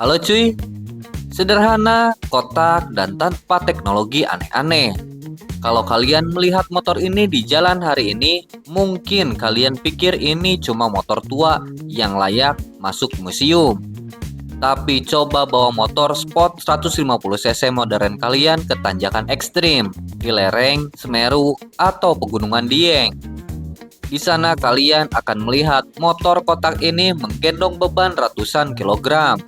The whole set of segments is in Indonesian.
Halo cuy, sederhana, kotak, dan tanpa teknologi aneh-aneh. Kalau kalian melihat motor ini di jalan hari ini, mungkin kalian pikir ini cuma motor tua yang layak masuk museum. Tapi coba bawa motor sport 150 cc modern kalian ke tanjakan ekstrim, di lereng, Semeru, atau pegunungan Dieng. Di sana kalian akan melihat motor kotak ini menggendong beban ratusan kilogram,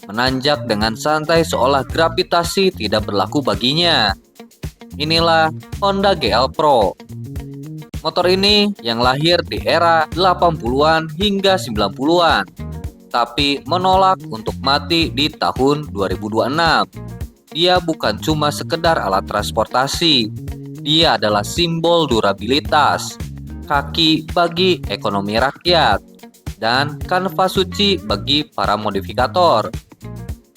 menanjak dengan santai seolah gravitasi tidak berlaku baginya. Inilah Honda GL Pro. Motor ini yang lahir di era 80-an hingga 90-an, tapi menolak untuk mati di tahun 2026. Dia bukan cuma sekedar alat transportasi, dia adalah simbol durabilitas, kaki bagi ekonomi rakyat, dan kanvas suci bagi para modifikator.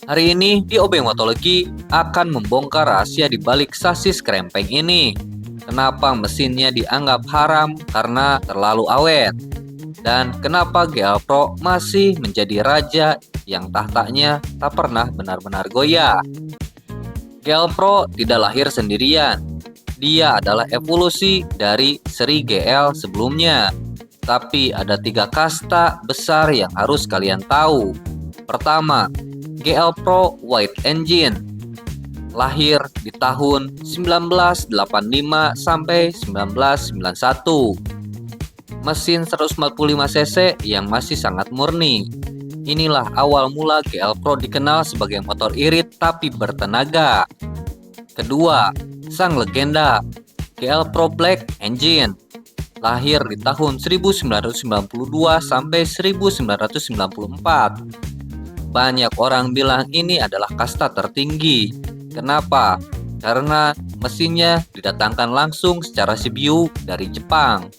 Hari ini di OB Motologi akan membongkar rahasia di balik sasis krempeng ini. Kenapa mesinnya dianggap haram karena terlalu awet? Dan kenapa GL Pro masih menjadi raja yang tahtanya tak pernah benar-benar goyah? GL Pro tidak lahir sendirian. Dia adalah evolusi dari seri GL sebelumnya. Tapi ada 3 kasta besar yang harus kalian tahu. Pertama, GL Pro White Engine. Lahir di tahun 1985 sampai 1991. Mesin 145 cc yang masih sangat murni. Inilah awal mula GL Pro dikenal sebagai motor irit tapi bertenaga. Kedua, sang legenda GL Pro Black Engine. Lahir di tahun 1992 sampai 1994. Banyak orang bilang ini adalah kasta tertinggi. Kenapa? Karena mesinnya didatangkan langsung secara CBU dari Jepang.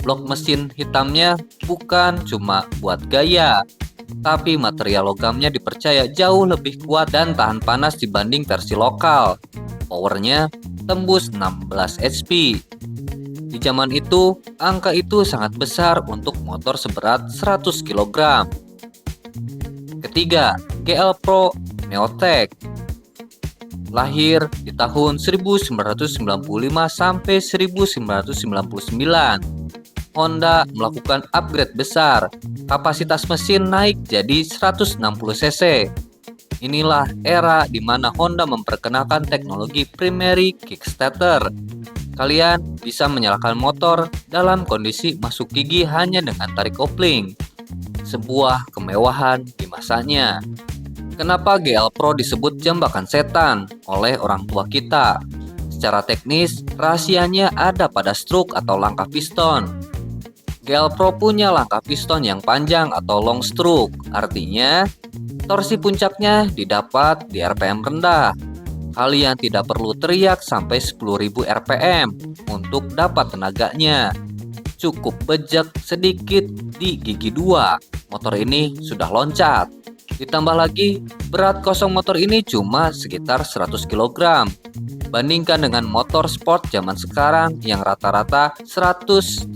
Blok mesin hitamnya bukan cuma buat gaya, tapi material logamnya dipercaya jauh lebih kuat dan tahan panas dibanding versi lokal. Powernya tembus 16 HP. Di zaman itu, angka itu sangat besar untuk motor seberat 100 kg. Ketiga, GL Pro Neotech. Lahir di tahun 1995 sampai 1999. Honda melakukan upgrade besar. Kapasitas mesin naik jadi 160 cc. Inilah era di mana Honda memperkenalkan teknologi primary kickstarter. Kalian bisa menyalakan motor dalam kondisi masuk gigi hanya dengan tarik kopling. Sebuah kemewahan di masanya. Kenapa GL Pro disebut jambakan setan oleh orang tua kita? Secara teknis, rahasianya ada pada stroke atau langkah piston. GL Pro punya langkah piston yang panjang atau long stroke, artinya torsi puncaknya didapat di RPM rendah. Kalian tidak perlu teriak sampai 10.000 RPM untuk dapat tenaganya. Cukup bejek sedikit di gigi 2, motor ini sudah loncat. Ditambah lagi, berat kosong motor ini cuma sekitar 100 kg. Bandingkan dengan motor sport zaman sekarang yang rata-rata 135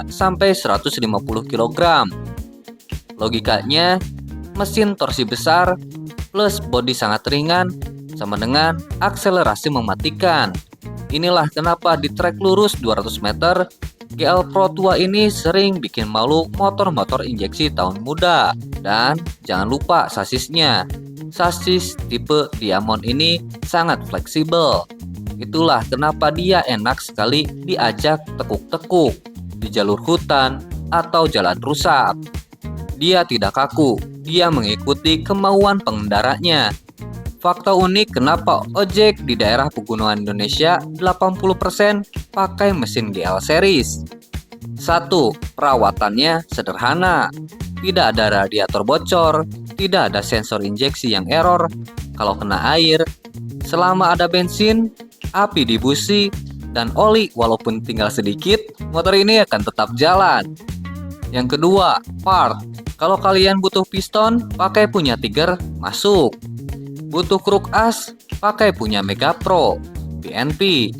sampai 150 kg. Logikanya, mesin torsi besar plus bodi sangat ringan sama dengan akselerasi mematikan. Inilah kenapa di trek lurus 200 meter, GL Pro tua ini sering bikin malu motor-motor injeksi tahun muda. Dan jangan lupa sasisnya. Sasis tipe Diamond ini sangat fleksibel. Itulah kenapa dia enak sekali diajak tekuk-tekuk di jalur hutan atau jalan rusak. Dia tidak kaku, dia mengikuti kemauan pengendaranya. Fakta unik kenapa ojek di daerah pegunungan Indonesia 80% pakai mesin GL series. 1. Perawatannya sederhana. Tidak ada radiator bocor, tidak ada sensor injeksi yang error. Kalau kena air, selama ada bensin, api di busi, dan oli walaupun tinggal sedikit, motor ini akan tetap jalan. Yang kedua, part. Kalau kalian butuh piston, pakai punya Tiger, masuk. Butuh kruk as, pakai punya Mega Pro, BNP.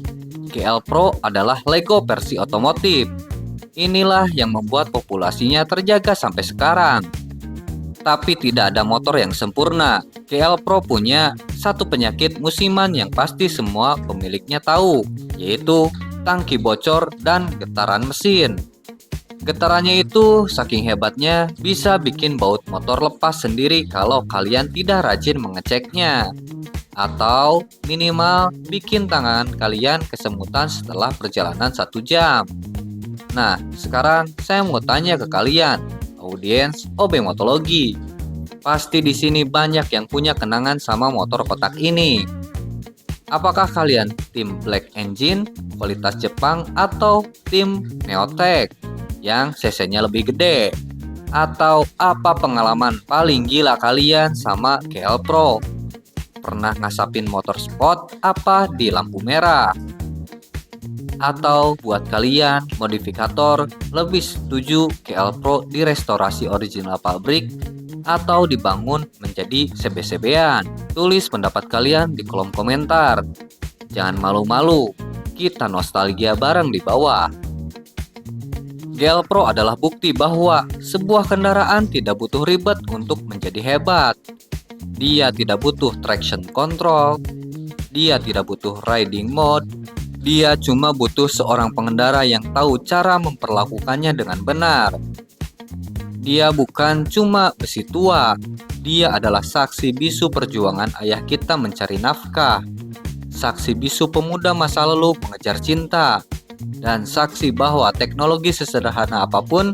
GL Pro adalah Lego versi otomotif. Inilah yang membuat populasinya terjaga sampai sekarang. Tapi tidak ada motor yang sempurna. GL Pro punya satu penyakit musiman yang pasti semua pemiliknya tahu, yaitu tangki bocor dan getaran mesin. Getarannya itu saking hebatnya bisa bikin baut motor lepas sendiri kalau kalian tidak rajin mengeceknya. Atau minimal bikin tangan kalian kesemutan setelah perjalanan 1 jam. Nah, sekarang saya mau tanya ke kalian, audiens OB Motologi. Pasti di sini banyak yang punya kenangan sama motor kotak ini. Apakah kalian tim Black Engine, kualitas Jepang, atau tim Neotech yang cc-nya lebih gede? Atau apa pengalaman paling gila kalian sama GL Pro? Pernah ngasapin motor sport apa di lampu merah? Atau buat kalian modifikator lebih setuju GL Pro direstorasi original pabrik atau dibangun menjadi CB-CB-an? Tulis pendapat kalian di kolom komentar. Jangan malu-malu, kita nostalgia bareng di bawah. GL Pro adalah bukti bahwa sebuah kendaraan tidak butuh ribet untuk menjadi hebat. Dia tidak butuh traction control, dia tidak butuh riding mode, dia cuma butuh seorang pengendara yang tahu cara memperlakukannya dengan benar. Dia bukan cuma besi tua, dia adalah saksi bisu perjuangan ayah kita mencari nafkah, saksi bisu pemuda masa lalu mengejar cinta, dan saksi bahwa teknologi sesederhana apapun,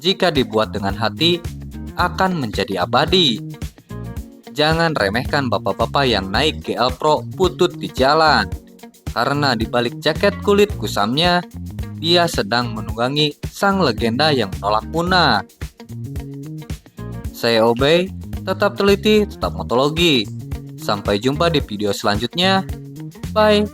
jika dibuat dengan hati, akan menjadi abadi. Jangan remehkan bapak-bapak yang naik GL Pro butut di jalan, karena di balik jaket kulit kusamnya, dia sedang menunggangi sang legenda yang menolak punah. Saya Obey, tetap teliti, tetap motologi. Sampai jumpa di video selanjutnya. Bye.